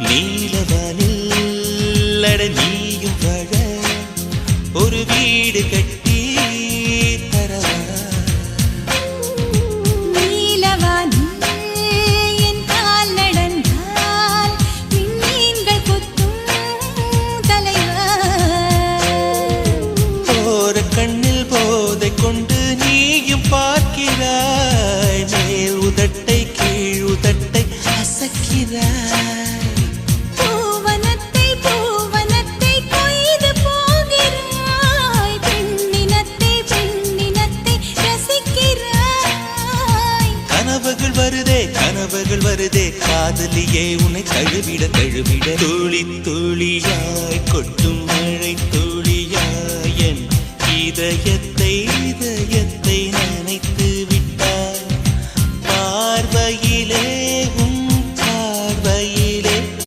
நீலவானில் அட நீயும் வாழ ஒரு வீடு கட்டி தரவா நீலவானில் என் கால் நடந்தால் விண்மீன்கள் கொத்தும் தலைவா போற கண்ணில் போதை கொண்டு நீயும் பார்க்கிறாய் மேல் உதட்டை கீழ் உதட்டை அசக்கிறாய் பூவனத்தை பூவனத்தை கொய்து போகிறாய் பெண்ணினத்தை பெண்ணினத்தை ரசிக்கிறாய் கனவுகள் வருதே காதலியே உன்னை தழுவிட தழுவிட துளி துளியாய் கொட்டும் மழை துளியாய் என் இதயத்தை